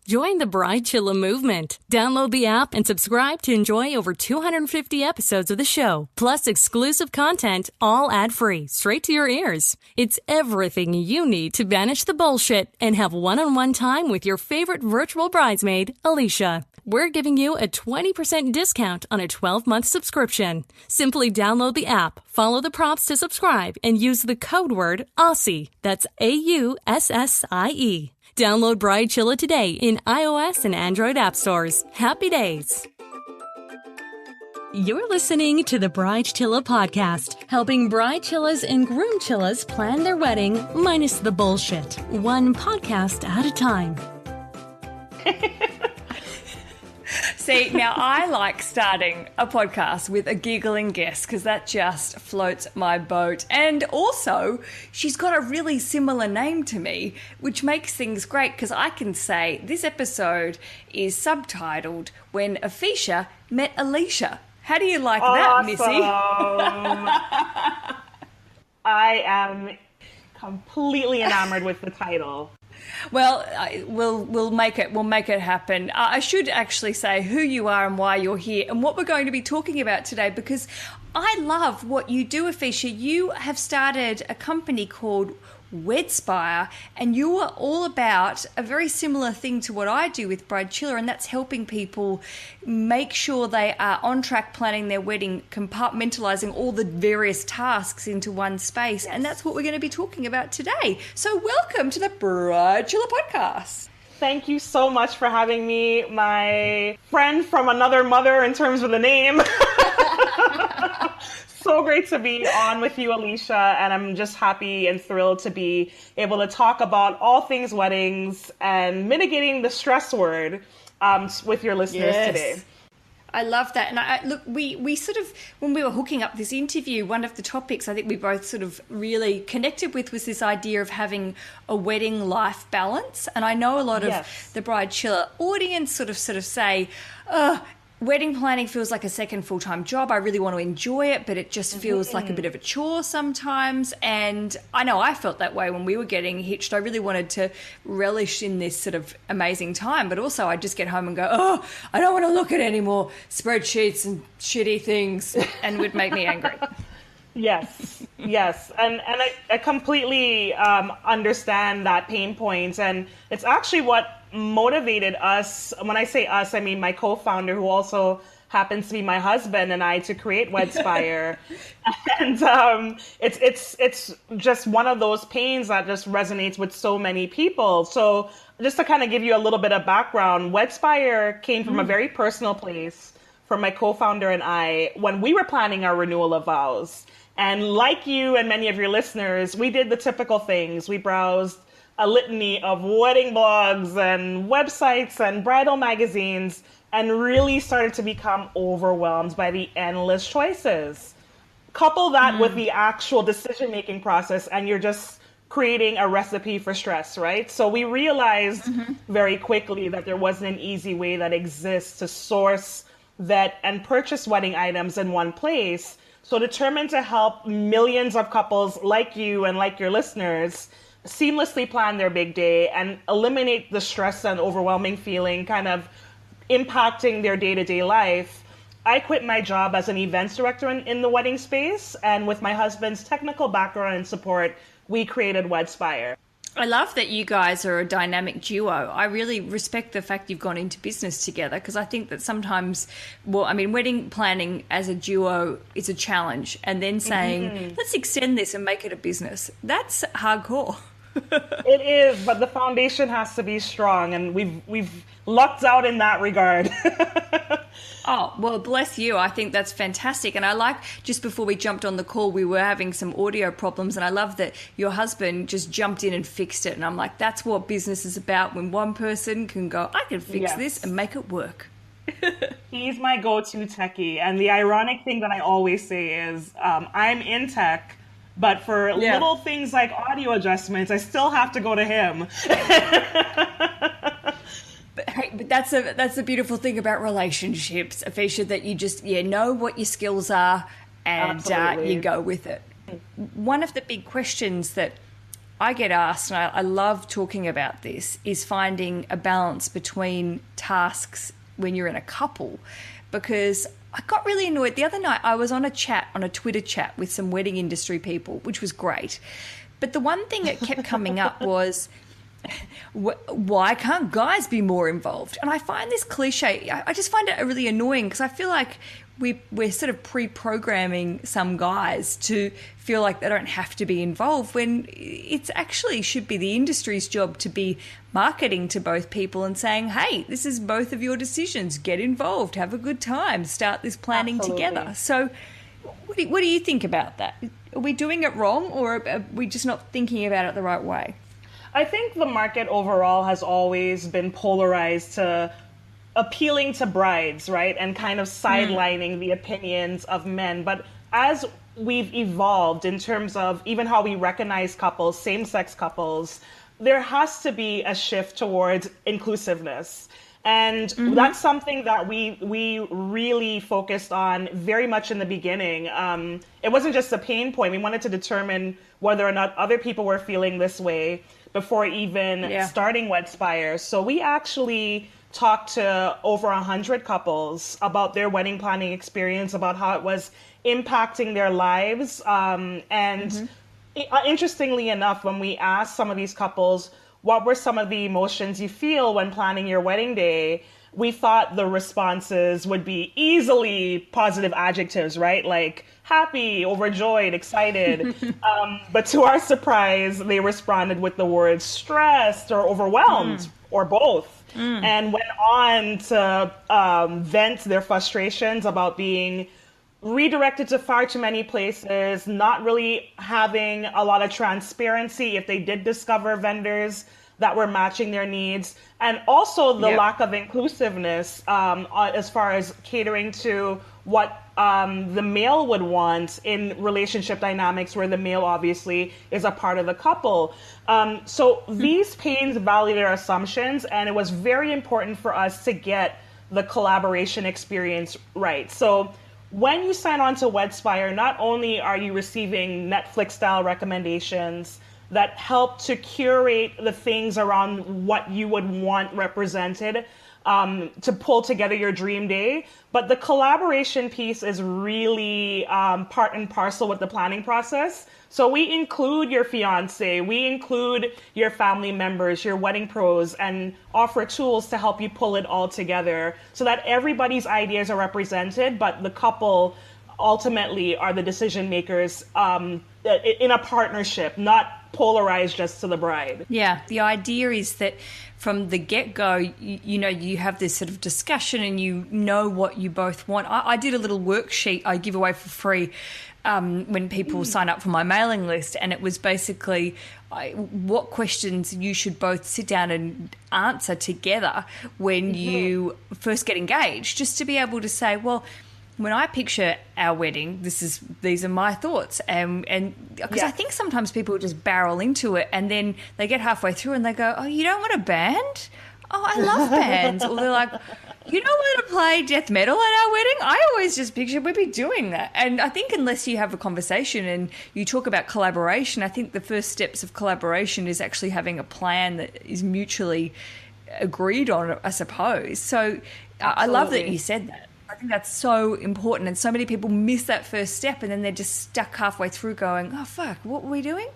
Join the Bridechilla movement. Download the app and subscribe to enjoy over 250 episodes of the show, plus exclusive content, all ad-free, straight to your ears. It's everything you need to banish the bullshit and have one-on-one time with your favorite virtual bridesmaid, Afeisha. We're giving you a 20% discount on a 12-month subscription. Simply download the app, follow the prompts to subscribe, and use the code word AUSSIE. That's AUSSIE. Download Bridechilla today in iOS and Android app stores. Happy days. You're listening to the Bridechilla Podcast, helping Bridechillas and Groomchillas plan their wedding minus the bullshit, one podcast at a time. See, now I like starting a podcast with a giggling guest because that just floats my boat. And also, she's got a really similar name to me, which makes things great because I can say this episode is subtitled When Afeisha Met Alicia. How do you like that, Missy? I am completely enamored with the title. Well, we'll make it happen. I should actually say who you are and why you're here and what we're going to be talking about today, because I love what you do, Afeisha. You have started a company called Wedspire, and you are all about a very similar thing to what I do with Bridechilla, and that's helping people make sure they are on track planning their wedding, compartmentalizing all the various tasks into one space. Yes. And that's what we're going to be talking about today. So welcome to the Bridechilla Podcast. Thank you so much for having me, my friend from another mother in terms of the name. So great to be on with you, Alicia, and I'm just happy and thrilled to be able to talk about all things weddings and mitigating the stress word with your listeners today. I love that. And look, we sort of, when we were hooking up this interview, one of the topics I think we both sort of really connected with was this idea of having a wedding life balance. And I know a lot of the Bridechilla audience sort of say, wedding planning feels like a second full-time job. I really want to enjoy it, but it just feels like a bit of a chore sometimes. And I know I felt that way when we were getting hitched. I really wanted to relish in this sort of amazing time, but also I just get home and go, I don't want to look at any more spreadsheets and shitty things, and it would make me angry. Yes. And I completely understand that pain point. And it's actually what motivated us. When I say us, I mean my co-founder, who also happens to be my husband, and I, to create Wedspire. And it's just one of those pains that just resonates with so many people. So just to kind of give you a little bit of background, Wedspire came from a very personal place from my co-founder and I when we were planning our renewal of vows. And like you and many of your listeners, we did the typical things. We browsed a litany of wedding blogs and websites and bridal magazines and really started to become overwhelmed by the endless choices. Couple that with the actual decision-making process and you're just creating a recipe for stress, right? So we realized very quickly that there wasn't an easy way that exists to source, vet, and purchase wedding items in one place. So determined to help millions of couples like you and like your listeners seamlessly plan their big day and eliminate the stress and overwhelming feeling kind of impacting their day-to-day life, I quit my job as an events director in the wedding space, and with my husband's technical background and support, we created Wedspire. I love that you guys are a dynamic duo. I really respect the fact you've gone into business together, because I think that sometimes, wedding planning as a duo is a challenge, and then saying, let's extend this and make it a business. That's hardcore. It is, but the foundation has to be strong, and we've lucked out in that regard. Oh, well, bless you. I think that's fantastic. And I like, just before we jumped on the call, we were having some audio problems, and I love that your husband just jumped in and fixed it. And I'm like, that's what business is about, when one person can go, I can fix this and make it work. He's my go-to techie. And the ironic thing that I always say is I'm in tech, but for little things like audio adjustments, I still have to go to him. But that's the beautiful thing about relationships, Afeisha, that you just know what your skills are and you go with it. One of the big questions that I get asked, and I love talking about this, is finding a balance between tasks when you're in a couple, because I got really annoyed. The other night I was on a Twitter chat with some wedding industry people, which was great. But the one thing that kept coming up was, why can't guys be more involved? And I find this cliche, I just find it really annoying, because I feel like we're sort of pre-programming some guys to feel like they don't have to be involved, when it's actually should be the industry's job to be marketing to both people and saying, hey, this is both of your decisions, get involved, have a good time, start this planning Absolutely. Together. So what do you think about that? Are we doing it wrong, or are we just not thinking about it the right way? I think the market overall has always been polarized to appealing to brides, right? And kind of sidelining the opinions of men. But as we've evolved in terms of even how we recognize couples, same-sex couples, there has to be a shift towards inclusiveness. And that's something that we really focused on very much in the beginning. It wasn't just a pain point. We wanted to determine whether or not other people were feeling this way before even starting Wedspire. So we actually talked to over 100 couples about their wedding planning experience, about how it was impacting their lives. Interestingly enough, when we asked some of these couples, what were some of the emotions you feel when planning your wedding day, we thought the responses would be easily positive adjectives, right? Like happy, overjoyed, excited. But to our surprise, they responded with the words stressed or overwhelmed or both. And went on to vent their frustrations about being redirected to far too many places, not really having a lot of transparency if they did discover vendors that were matching their needs, and also the lack of inclusiveness as far as catering to what the male would want in relationship dynamics, where the male obviously is a part of the couple. So these pains validate our assumptions, and it was very important for us to get the collaboration experience right. So when you sign on to Wedspire, not only are you receiving Netflix-style recommendations that help to curate the things around what you would want represented to pull together your dream day, but the collaboration piece is really part and parcel with the planning process. So we include your fiance, we include your family members, your wedding pros, and offer tools to help you pull it all together so that everybody's ideas are represented, but the couple ultimately are the decision makers in a partnership, not polarized just to the bride. Yeah, the idea is that from the get-go, you have this sort of discussion and you know what you both want. I did a little worksheet I give away for free when people sign up for my mailing list, and it was basically what questions you should both sit down and answer together when you first get engaged, just to be able to say, well, when I picture our wedding, these are my thoughts, and because I think sometimes people just barrel into it and then they get halfway through and they go, oh, you don't want a band? Oh, I love bands. Or they're like, you don't want to play death metal at our wedding? I always just picture we'd be doing that. And I think unless you have a conversation and you talk about collaboration, I think the first steps of collaboration is actually having a plan that is mutually agreed on, I suppose. So I love that you said that. I think that's so important, and so many people miss that first step and then they're just stuck halfway through going, oh, fuck, what were we doing?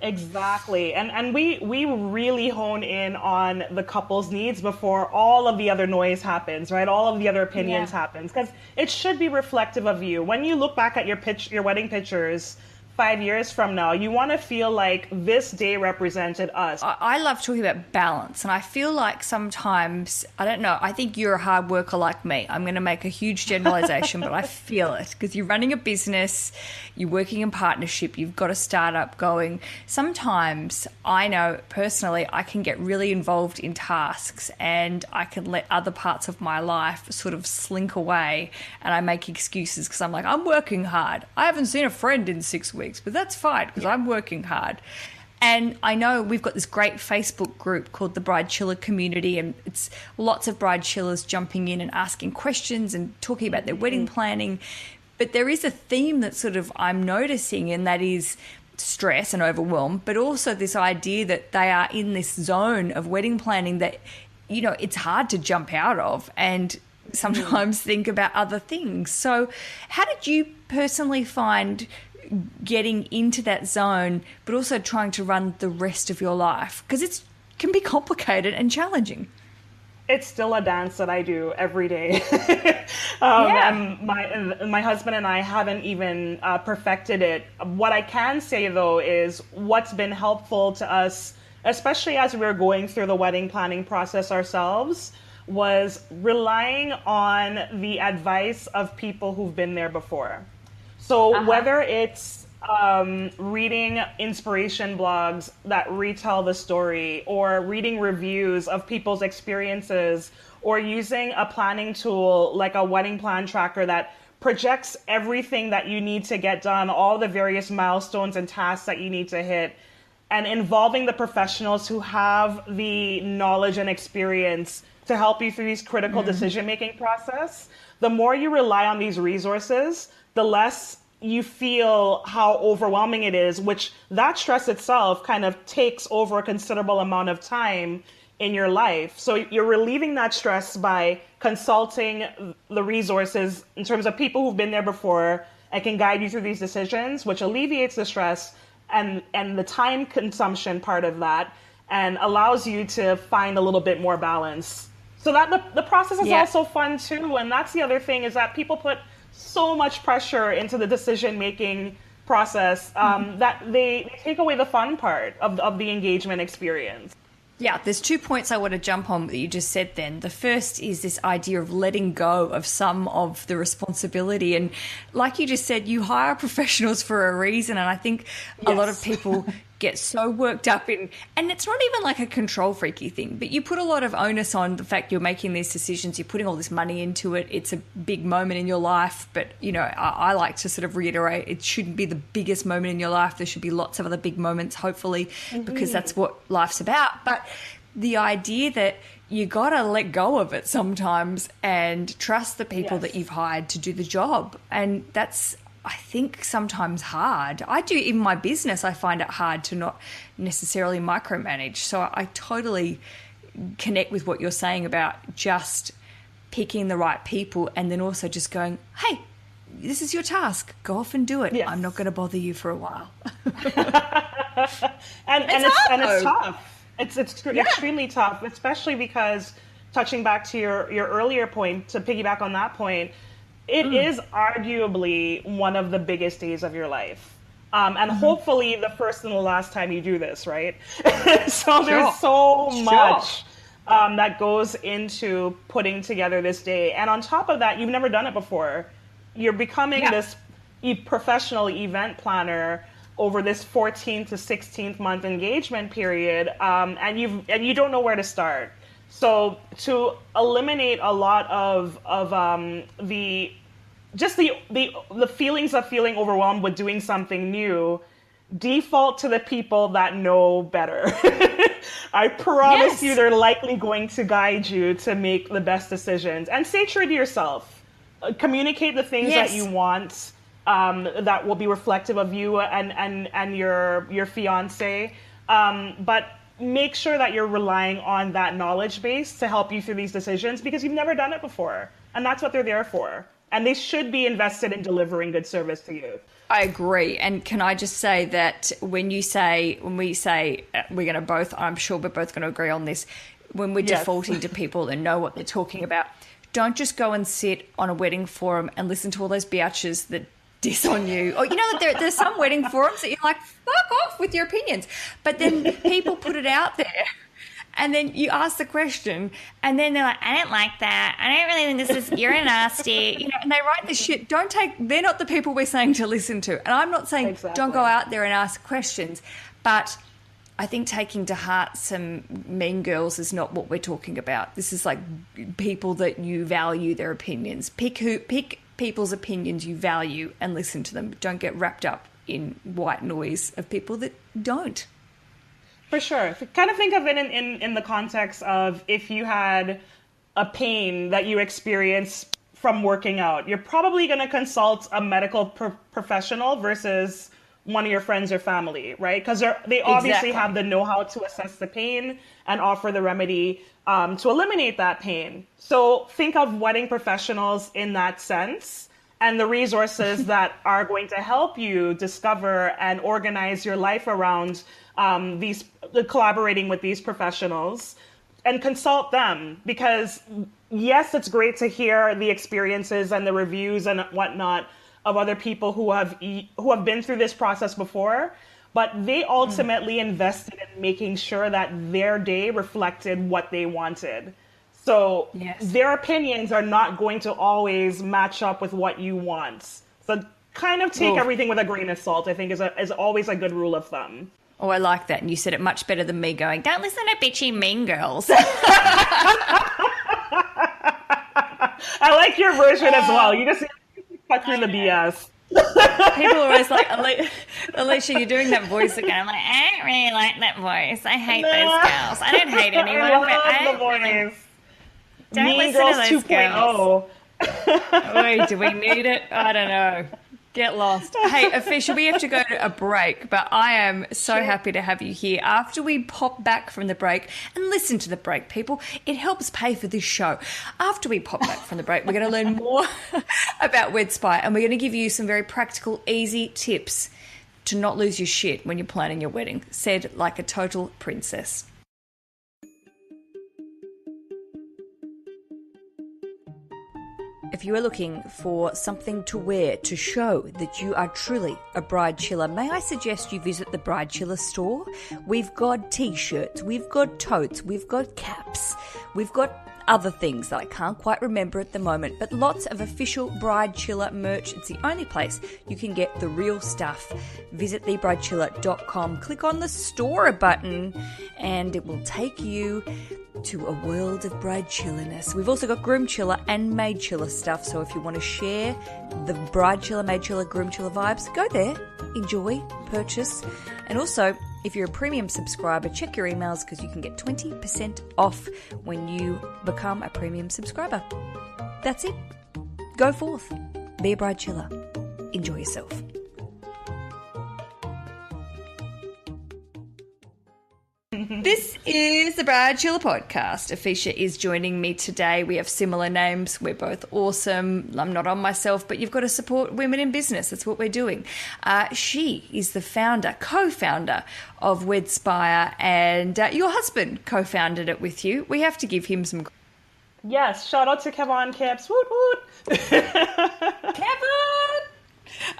Exactly. And we really hone in on the couple's needs before all of the other noise happens, right? All of the other opinions happens, because it should be reflective of you. When you look back at your wedding pictures 5 years from now, you want to feel like this day represented us. I love talking about balance, and I feel like sometimes, I don't know, I think you're a hard worker like me. I'm going to make a huge generalization, but I feel it, because you're running a business, you're working in partnership, you've got a startup going. Sometimes I know personally I can get really involved in tasks and I can let other parts of my life sort of slink away, and I make excuses because I'm like, I'm working hard. I haven't seen a friend in 6 weeks. But that's fine because I'm working hard. And I know we've got this great Facebook group called the Bridechilla Community, and it's lots of Bridechillas jumping in and asking questions and talking about their wedding planning. But there is a theme that sort of I'm noticing, and that is stress and overwhelm, but also this idea that they are in this zone of wedding planning that, you know, it's hard to jump out of and sometimes think about other things. So how did you personally find getting into that zone, but also trying to run the rest of your life? Because it can be complicated and challenging. It's still a dance that I do every day. And my husband and I haven't even perfected it. What I can say, though, is what's been helpful to us, especially as we were going through the wedding planning process ourselves, was relying on the advice of people who've been there before. So whether it's reading inspiration blogs that retell the story, or reading reviews of people's experiences, or using a planning tool like a wedding plan tracker that projects everything that you need to get done, all the various milestones and tasks that you need to hit, and involving the professionals who have the knowledge and experience to help you through these critical decision-making process. The more you rely on these resources, the less you feel how overwhelming it is, which that stress itself kind of takes over a considerable amount of time in your life. So you're relieving that stress by consulting the resources in terms of people who've been there before and can guide you through these decisions, which alleviates the stress and the time consumption part of that, and allows you to find a little bit more balance. So that the process is also fun too. And that's the other thing, is that people put so much pressure into the decision-making process that they take away the fun part of the engagement experience. Yeah, there's 2 points I want to jump on that you just said then. The first is this idea of letting go of some of the responsibility. And like you just said, you hire professionals for a reason. And I think a lot of people get so worked up in, and it's not even like a control freaky thing, but you put a lot of onus on the fact you're making these decisions, you're putting all this money into it. It's a big moment in your life, but you know, I like to sort of reiterate, it shouldn't be the biggest moment in your life. There should be lots of other big moments, hopefully, because that's what life's about. But the idea that you got to let go of it sometimes and trust the people that you've hired to do the job. And that's, I think, sometimes hard. I do, in my business, I find it hard to not necessarily micromanage. So I totally connect with what you're saying about just picking the right people and then also just going, hey, this is your task. Go off and do it. I'm not going to bother you for a while. and it's tough. It's extremely tough, especially because, touching back to your earlier point, to piggyback on that point, it is arguably one of the biggest days of your life. And hopefully the first and the last time you do this, right? So there's so much that goes into putting together this day. And on top of that, you've never done it before. You're becoming this professional event planner over this 14th to 16th month engagement period, and you don't know where to start. So to eliminate a lot of the feelings of feeling overwhelmed with doing something new, default to the people that know better. I promise you, they're likely going to guide you to make the best decisions. And stay true to yourself. Communicate the things that you want. That will be reflective of you and your fiance, but make sure that you're relying on that knowledge base to help you through these decisions, because you've never done it before, and that's what they're there for. And they should be invested in delivering good service to you. I agree. And can I just say that when we say we're going to both, I'm sure we're both going to agree on this, when we're defaulting to people and know what they're talking about, don't just go and sit on a wedding forum and listen to all those biatches that diss on you. Or, you know, there's some wedding forums that you're like, fuck off with your opinions. But then people put it out there, and then you ask the question, and then they're like, I don't like that. I don't really think this is, you're nasty. You know, and they write this shit. They're not the people we're saying to listen to. And I'm not saying don't go out there and ask questions, but I think taking to heart some mean girls is not what we're talking about. This is like people that you value their opinions. Pick people's opinions you value and listen to them. Don't get wrapped up in white noise of people that don't. For sure. Kind of think of it in the context of if you had a pain that you experience from working out, you're probably going to consult a medical professional versus one of your friends or family, right? Because they obviously Exactly. have the know-how to assess the pain and offer the remedy to eliminate that pain. So think of wedding professionals in that sense, and the resources that are going to help you discover and organize your life around collaborating with these professionals, and consult them. Because yes, it's great to hear the experiences and the reviews and whatnot of other people who have been through this process before, but they ultimately invested in making sure that their day reflected what they wanted. So their opinions are not going to always match up with what you want. So kind of take everything with a grain of salt, I think is always a good rule of thumb. Oh, I like that. And you said it much better than me going, don't listen to bitchy mean girls. I like your version as well. You just cut through the BS. People are always like, Alicia, you're doing that voice again. I'm like, I don't really like that voice. I hate those girls. I don't hate anyone. I love the voice. Don't Mean listen Girls to those 2.0. Wait, do we need it? I don't know. Get lost. Hey, Afeisha, we have to go to a break, but I am so happy to have you here. After we pop back from the break, and listen to the break, people, it helps pay for this show. After we pop back from the break, we're going to learn more about Wedspire, and we're going to give you some very practical, easy tips to not lose your shit when you're planning your wedding. Said like a total princess. If you are looking for something to wear to show that you are truly a Bridechilla, may I suggest you visit the Bridechilla store? We've got t-shirts, we've got totes, we've got caps, we've got other things that I can't quite remember at the moment, but lots of official Bridechilla merch. It's the only place you can get the real stuff. Visit thebridechilla.com, click on the store button, and it will take you to a world of Bridechilliness. We've also got Groomchilla and Maidchilla stuff, so if you want to share the Bridechilla, Maidchilla, Groomchilla vibes, go there, enjoy, purchase, and also if you're a premium subscriber, check your emails because you can get 20% off when you become a premium subscriber. That's it. Go forth. Be a Bridechilla. Enjoy yourself. This is the Bridechilla Podcast. Afeisha is joining me today. We have similar names. We're both awesome. I'm not on myself, but you've got to support women in business. That's what we're doing. She is the co-founder of Wedspire, and your husband co-founded it with you. We have to give him some... Yes, shout out to Kipps. Woot woot. Kevin!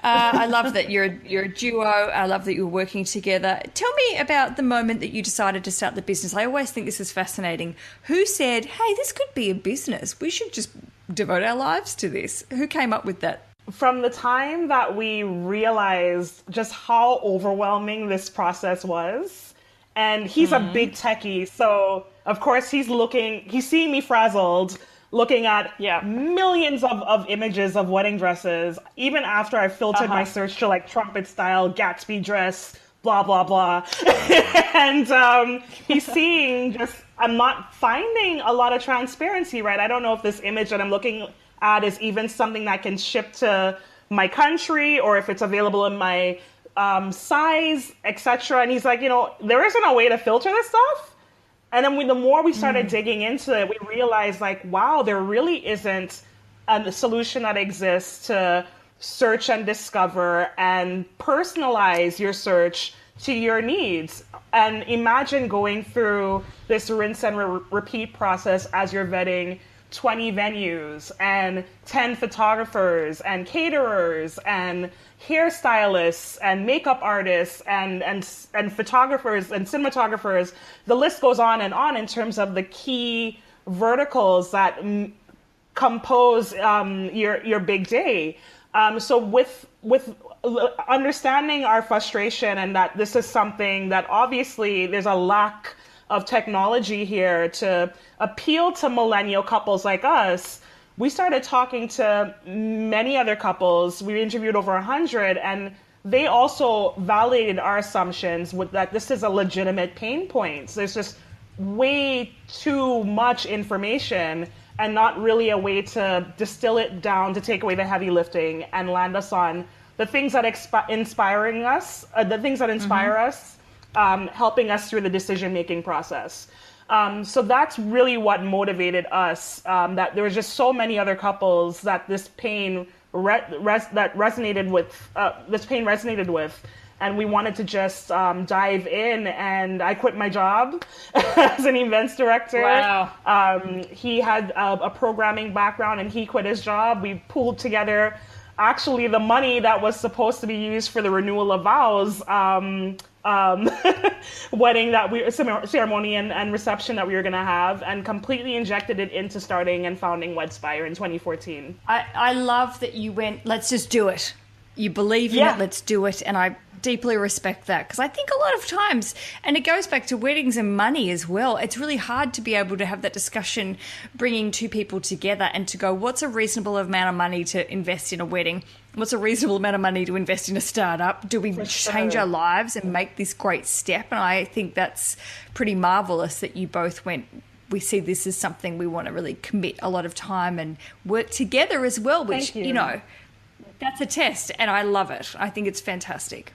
I love that you're a duo. I love that you're working together. Tell me about the moment that you decided to start the business. I always think this is fascinating. Who said, hey, this could be a business. We should just devote our lives to this. Who came up with that? From the time that we realized just how overwhelming this process was, and he's a big techie, so of course he's seeing me frazzled, looking at millions of images of wedding dresses, even after I filtered my search to like trumpet style, Gatsby dress, blah, blah, blah. And he's seeing I'm not finding a lot of transparency, right? I don't know if this image that I'm looking at is even something that can ship to my country or if it's available in my size, etc. And he's like, there isn't a way to filter this stuff. And then the more we started digging into it, we realized like, wow, there really isn't a solution that exists to search and discover and personalize your search to your needs. And imagine going through this rinse and repeat process as you're vetting 20 venues and 10 photographers and caterers and hairstylists and makeup artists and photographers and cinematographers. The list goes on in terms of the key verticals that compose your big day. So with understanding our frustration and that this is something that obviously there's a lack of technology here to appeal to millennial couples like us, we started talking to many other couples. We interviewed over 100, and they also validated our assumptions with that this is a legitimate pain point. There's just way too much information and not really a way to distill it down to take away the heavy lifting and land us on the things that inspiring us, the things that inspire us, helping us through the decision-making process. So that's really what motivated us, that there was just so many other couples that this pain resonated with, and we wanted to just dive in. And I quit my job as an events director. Wow. He had a programming background, and he quit his job. We pulled together actually the money that was supposed to be used for the renewal of vows, wedding ceremony and reception that we were going to have, and completely injected it into starting and founding Wedspire in 2014. I love that you went, let's just do it. You believe in it, let's do it. And I deeply respect that, because I think a lot of times, and it goes back to weddings and money as well, it's really hard to be able to have that discussion bringing two people together and to go, what's a reasonable amount of money to invest in a wedding? What's a reasonable amount of money to invest in a startup? Do we change our lives and make this great step? And I think that's pretty marvelous that you both went, we see this as something we want to really commit a lot of time and work together as well, which, you know, that's a test, and I love it. I think it's fantastic.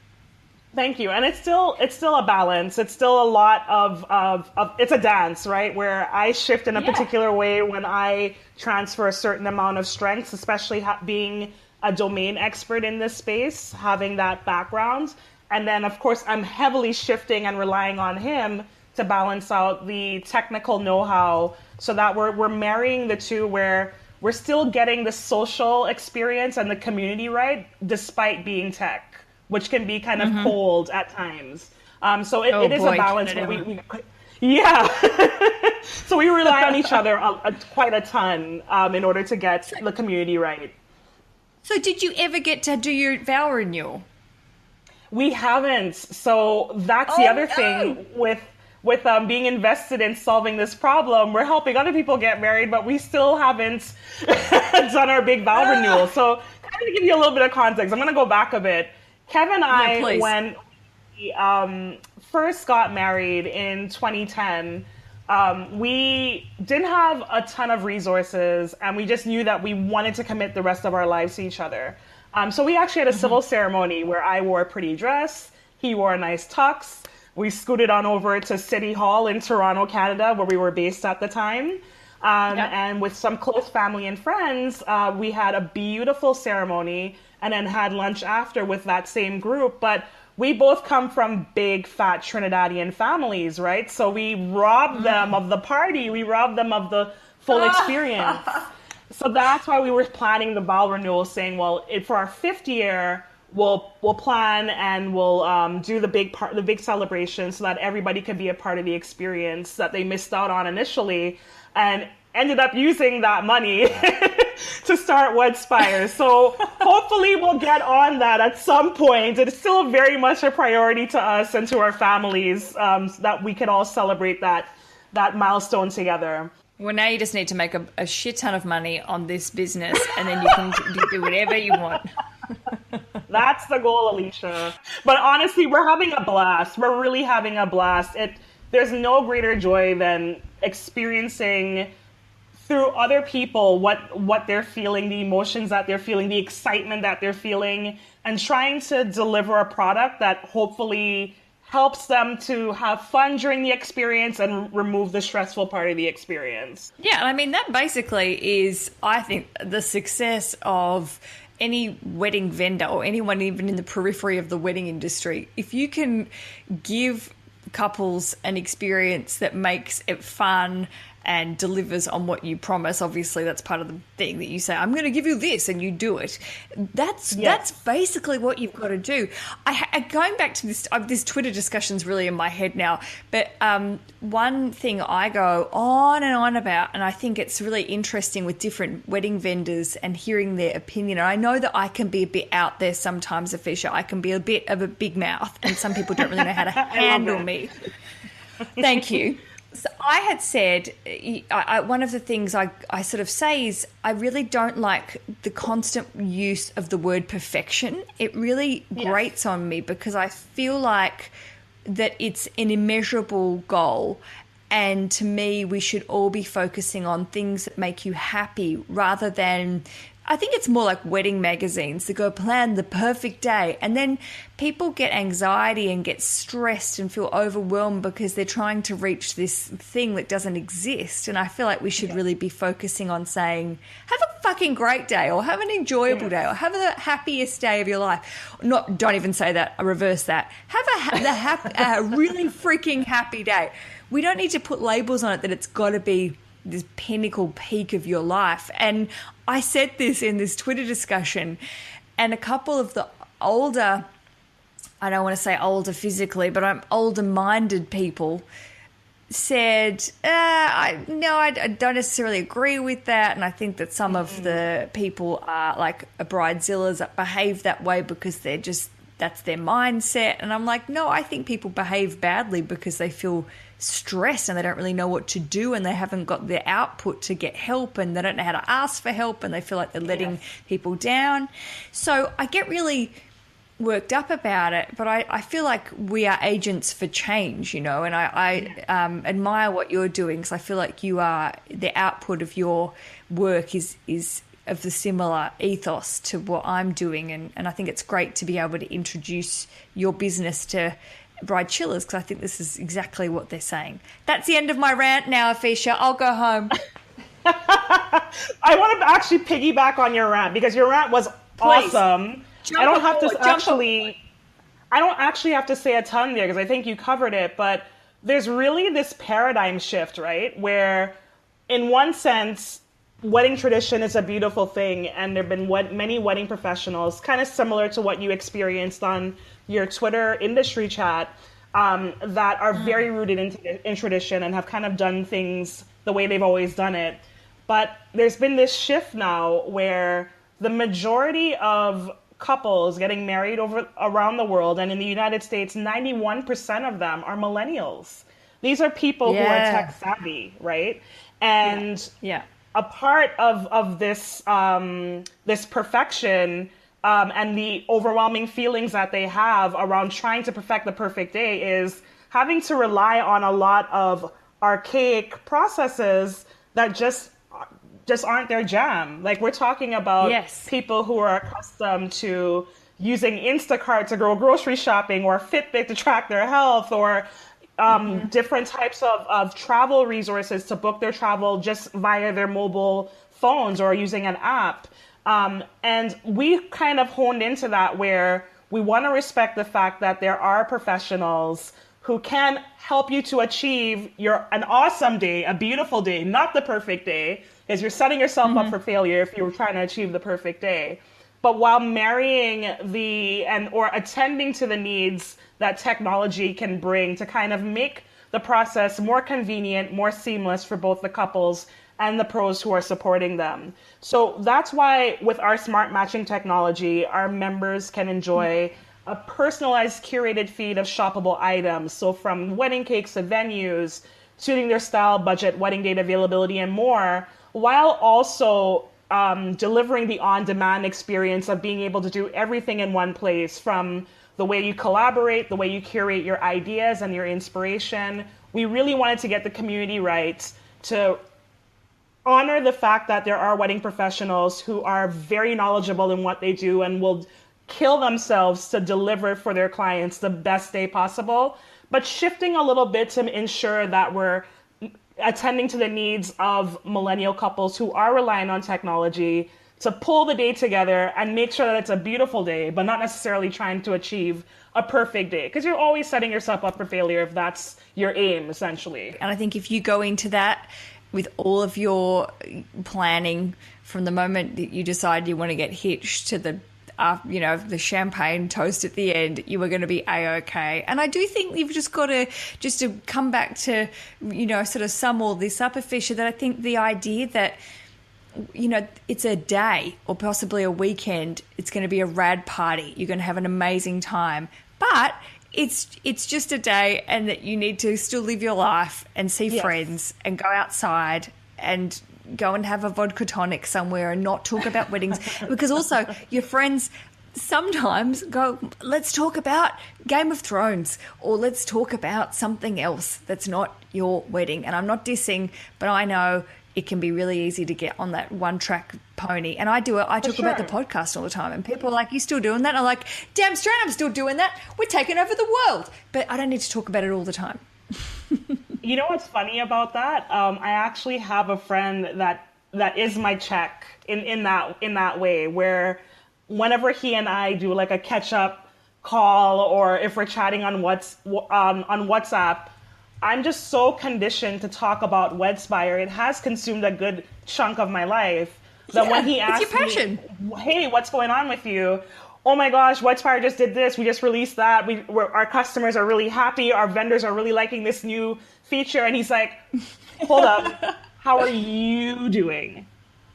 Thank you. And it's still a balance. It's still a lot of it's a dance, right? Where I shift in a particular way when I transfer a certain amount of strengths, especially being a domain expert in this space, having that background. And then, of course, I'm heavily shifting and relying on him to balance out the technical know-how, so that we're marrying the two, where we're still getting the social experience and the community right, despite being tech, which can be kind of cold at times. So it is a balance where so we rely on each other quite a ton in order to get the community right. So did you ever get to do your vow renewal? We haven't. So that's the other thing with being invested in solving this problem. We're helping other people get married, but we still haven't done our big vow renewal. So kind of to give you a little bit of context, I'm going to go back a bit. Kevin and I, when we first got married in 2010, we didn't have a ton of resources, and we just knew that we wanted to commit the rest of our lives to each other. So we actually had a civil ceremony where I wore a pretty dress, he wore a nice tux. We scooted on over to City Hall in Toronto, Canada, where we were based at the time. And with some close family and friends, we had a beautiful ceremony and then had lunch after with that same group. But we both come from big, fat Trinidadian families, right? So we robbed them of the party. We robbed them of the full experience. So that's why we were planning the vow renewal, saying, well, for our 5th year, we'll plan and we'll do the big celebration, so that everybody could be a part of the experience that they missed out on initially, and ended up using that money to start Wedspire. So hopefully we'll get on that at some point. It's still very much a priority to us and to our families, so that we can all celebrate that milestone together. Well, now you just need to make a shit ton of money on this business, and then you can do whatever you want. That's the goal, Alicia. But honestly, we're having a blast. We're really having a blast. There's no greater joy than experiencing through other people what they're feeling, the emotions that they're feeling, the excitement that they're feeling, and trying to deliver a product that hopefully helps them to have fun during the experience and remove the stressful part of the experience. Yeah, I mean, that basically is, I think, the success of any wedding vendor or anyone even in the periphery of the wedding industry. If you can give couples an experience that makes it fun and delivers on what you promise, obviously that's part of the thing that you say, I'm going to give you this, and you do it. That's basically what you've got to do. Going back to this Twitter discussion's really in my head now, but one thing I go on and on about, and I think it's really interesting with different wedding vendors and hearing their opinion. And I know that I can be a bit out there sometimes, Afeisha. I can be a bit of a big mouth, and some people don't really know how to handle me. Thank you. So I had said, one of the things I sort of say is I really don't like the constant use of the word perfection. It really grates on me, because I feel like that it's an immeasurable goal. And to me, we should all be focusing on things that make you happy rather than I think it's more like wedding magazines that go plan the perfect day, and then people get anxiety and get stressed and feel overwhelmed because they're trying to reach this thing that doesn't exist. And I feel like we should really be focusing on saying, have a fucking great day, or have an enjoyable day, or have the happiest day of your life. Don't even say that. I reverse that. Have a really freaking happy day. We don't need to put labels on it that it's got to be this pinnacle peak of your life. And I said this in this Twitter discussion, and a couple of the older, I don't want to say older physically, but I'm older-minded people said, I don't necessarily agree with that, and I think that some of the people are like bridezillas that behave that way because that's their mindset. And I'm like, no, I think people behave badly because they feel stressed and they don't really know what to do, and they haven't got the output to get help, and they don't know how to ask for help, and they feel like they're letting people down. So I get really worked up about it, but I feel like we are agents for change, and I admire what you're doing, because I feel like you are, the output of your work is of the similar ethos to what I'm doing, and I think it's great to be able to introduce your business to Bridechillas, because I think this is exactly what they're saying. That's the end of my rant now, Afeisha. I'll go home. I want to actually piggyback on your rant, because your rant was awesome. I don't actually have to say a ton there, because I think you covered it, but there's really this paradigm shift, right? Where in one sense, wedding tradition is a beautiful thing, and there have been many wedding professionals, kind of similar to what you experienced on your Twitter industry chat, that are very rooted in tradition and have kind of done things the way they've always done it. But there's been this shift now where the majority of couples getting married around the world, and in the United States, 91% of them are millennials. These are people who are tech savvy, right? And a part of this this perfection and the overwhelming feelings that they have around trying to perfect the perfect day is having to rely on a lot of archaic processes that just aren't their jam. Like, we're talking about people who are accustomed to using Instacart to go grocery shopping, or Fitbit to track their health, or different types of travel resources to book their travel just via their mobile phones or using an app. And we kind of honed into that, where we want to respect the fact that there are professionals who can help you to achieve an awesome day, a beautiful day, not the perfect day, because you're setting yourself up for failure if you're trying to achieve the perfect day. But while marrying or attending to the needs that technology can bring to kind of make the process more convenient, more seamless for both the couples and the pros who are supporting them. So that's why with our smart matching technology, our members can enjoy a personalized, curated feed of shoppable items. So from wedding cakes to venues, suiting their style, budget, wedding date availability, and more, while also delivering the on-demand experience of being able to do everything in one place, from the way you collaborate, the way you curate your ideas and your inspiration. We really wanted to get the community right to honor the fact that there are wedding professionals who are very knowledgeable in what they do and will kill themselves to deliver for their clients the best day possible, but shifting a little bit to ensure that we're attending to the needs of millennial couples who are relying on technology to pull the day together and make sure that it's a beautiful day, but not necessarily trying to achieve a perfect day, because you're always setting yourself up for failure if that's your aim, essentially. And I think if you go into that with all of your planning from the moment that you decide you want to get hitched to the the champagne toast at the end, you were going to be A-okay. And I do think you've just got to, just to come back to, sort of sum all this up, Afeisha, that I think the idea that, it's a day or possibly a weekend, it's going to be a rad party, you're going to have an amazing time, but it's just a day, and that you need to still live your life and see friends and go outside and go and have a vodka tonic somewhere and not talk about weddings, because also your friends sometimes go, let's talk about Game of Thrones, or let's talk about something else that's not your wedding. And I'm not dissing, but I know it can be really easy to get on that one-track pony. And I do it. I talk about the podcast all the time, and people are like, "You still doing that?" And I'm like, "Damn straight, I'm still doing that. We're taking over the world." But I don't need to talk about it all the time. You know what's funny about that? I actually have a friend that is my check in that way, where whenever he and I do like a catch-up call, or if we're chatting on WhatsApp, I'm just so conditioned to talk about Wedspire. It has consumed a good chunk of my life. That when he asks me, "Hey, what's going on with you?" "Oh my gosh, Wedspire just did this. We just released that. Our customers are really happy. Our vendors are really liking this new feature." And he's like, "Hold up, how are you doing?"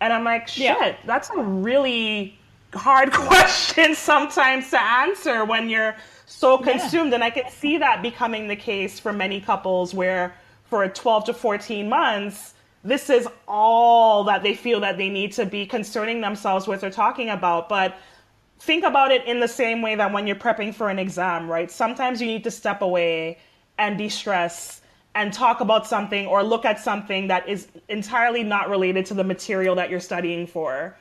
And I'm like, "Shit, that's a really hard question sometimes to answer when you're so consumed." And I can see that becoming the case for many couples, where for 12 to 14 months, this is all that they feel that they need to be concerning themselves with or talking about. But think about it in the same way that when you're prepping for an exam, right? Sometimes you need to step away and de-stress and talk about something or look at something that is entirely not related to the material that you're studying for.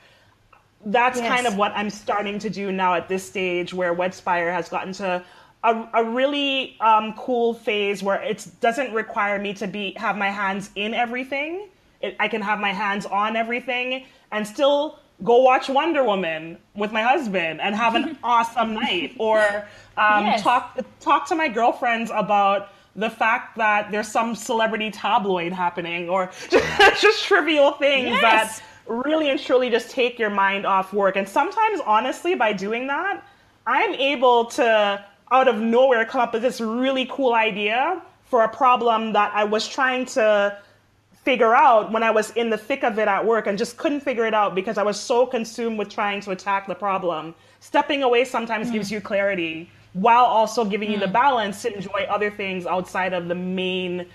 That's kind of what I'm starting to do now at this stage, where Wedspire has gotten to a really cool phase where it doesn't require me to have my hands in everything. I can have my hands on everything and still go watch Wonder Woman with my husband and have an awesome night, or talk to my girlfriends about the fact that there's some celebrity tabloid happening, or just trivial things that really and truly just take your mind off work. And sometimes, honestly, by doing that, I'm able to, out of nowhere, come up with this really cool idea for a problem that I was trying to figure out when I was in the thick of it at work and just couldn't figure it out because I was so consumed with trying to attack the problem. Stepping away sometimes gives you clarity, while also giving you the balance to enjoy other things outside of the main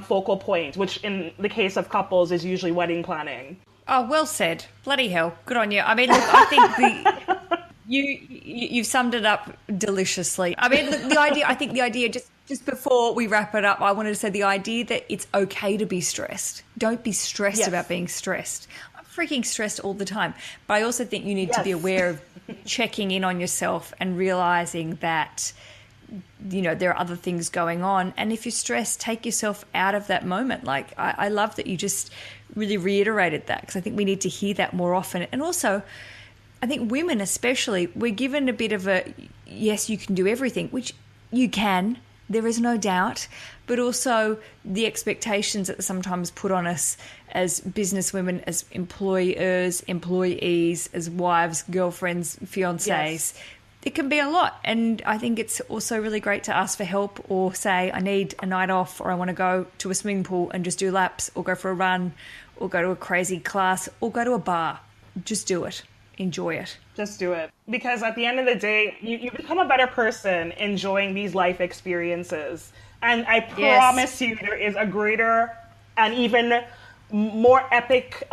focal point, which in the case of couples is usually wedding planning. Oh, well said. Bloody hell. Good on you. I mean, look, I think you've summed it up deliciously. I mean, look, the idea, just before we wrap it up, I wanted to say the idea that it's okay to be stressed. Don't be stressed about being stressed. I'm freaking stressed all the time. But I also think you need to be aware of checking in on yourself and realizing that, you know, there are other things going on. And if you're stressed, take yourself out of that moment. Like, I love that you just really reiterated that, because I think we need to hear that more often. And also, I think women especially, we're given a bit of a, yes, you can do everything, which you can, there is no doubt, but also the expectations that are sometimes put on us as businesswomen, as employers, employees, as wives, girlfriends, fiancés. It can be a lot. And I think it's also really great to ask for help, or say, I need a night off, or I want to go to a swimming pool and just do laps, or go for a run, or go to a crazy class, or go to a bar. Just do it. Enjoy it. Just do it. Because at the end of the day, you become a better person enjoying these life experiences. And I promise you, there is a greater and even more epic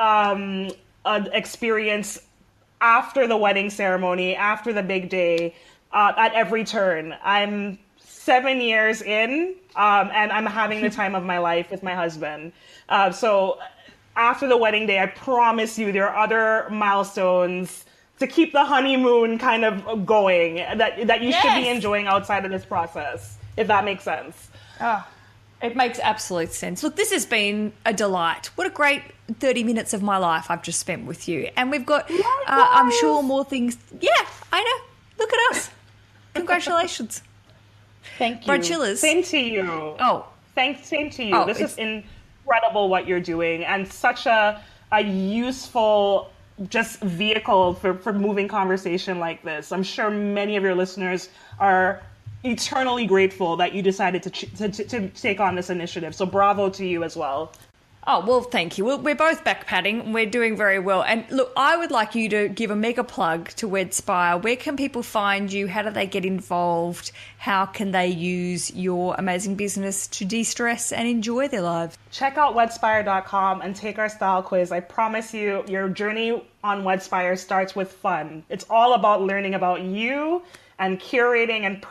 experience after the wedding ceremony, after the big day, at every turn. I'm 7 years in, and I'm having the time of my life with my husband. So after the wedding day, I promise you there are other milestones to keep the honeymoon kind of going that you should be enjoying outside of this process, if that makes sense. Oh, it makes absolute sense. Look, this has been a delight. What a great 30 minutes of my life I've just spent with you. And we've got, I'm sure, more things. Yeah, I know. Look at us. Congratulations. Thank you. Bridechillas. Same to you. Oh. Same to you. This is incredible what you're doing, and such a useful just vehicle for moving conversation like this. I'm sure many of your listeners are eternally grateful that you decided to take on this initiative. So bravo to you as well. Oh, well, thank you. We're both backpatting. We're doing very well. And look, I would like you to give a mega plug to Wedspire. Where can people find you? How do they get involved? How can they use your amazing business to de-stress and enjoy their lives? Check out wedspire.com and take our style quiz. I promise you, your journey on Wedspire starts with fun. It's all about learning about you and curating and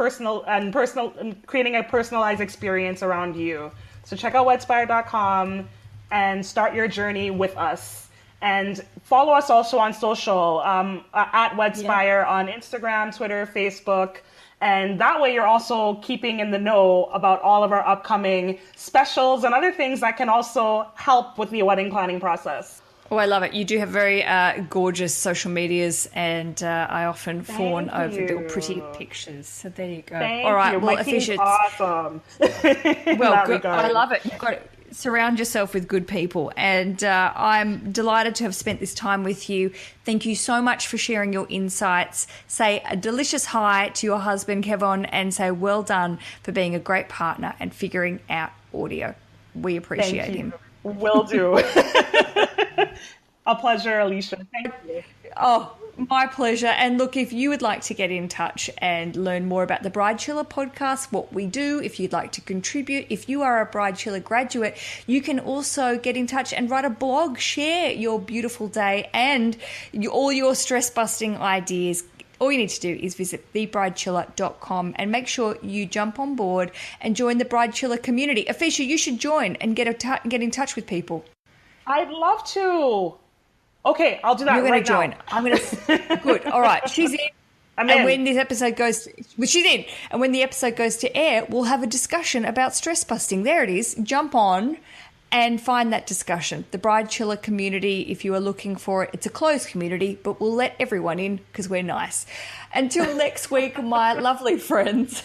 creating a personalized experience around you. So check out wedspire.com. and start your journey with us. And follow us also on social, at Wedspire on Instagram, Twitter, Facebook. And that way you're also keeping in the know about all of our upcoming specials and other things that can also help with the wedding planning process. Oh, I love it. You do have very gorgeous social medias, and I often fawn over your pretty pictures. So there you go. Thank all right, you. well, My team's Afeisha, awesome. well, good. I love it. You've got to surround yourself with good people, and I'm delighted to have spent this time with you. Thank you so much for sharing your insights. Say a delicious hi to your husband, Kevon, and say well done for being a great partner and figuring out audio. We appreciate him. Will do. A pleasure, Afeisha. Thank you. Oh, my pleasure. And look, if you would like to get in touch and learn more about the Bridechilla podcast, what we do, if you'd like to contribute, if you are a Bridechilla graduate, you can also get in touch and write a blog, share your beautiful day and all your stress-busting ideas. All you need to do is visit thebridechilla.com and make sure you jump on board and join the Bridechilla community. Afeisha, you should join and get in touch with people. I'd love to. Okay, I'll do that. You're going to join. I'm going to. Good. All right. She's in. I'm in. When this episode goes, she's in. And when the episode goes to air, we'll have a discussion about stress busting. There it is. Jump on and find that discussion. The Bridechilla community, if you are looking for it, it's a closed community, but we'll let everyone in because we're nice. Until next week, my lovely friends.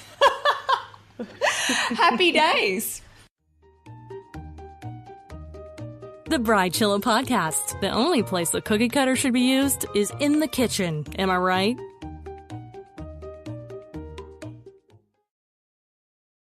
Happy days. The Bridechilla Podcast. The only place the cookie cutter should be used is in the kitchen. Am I right?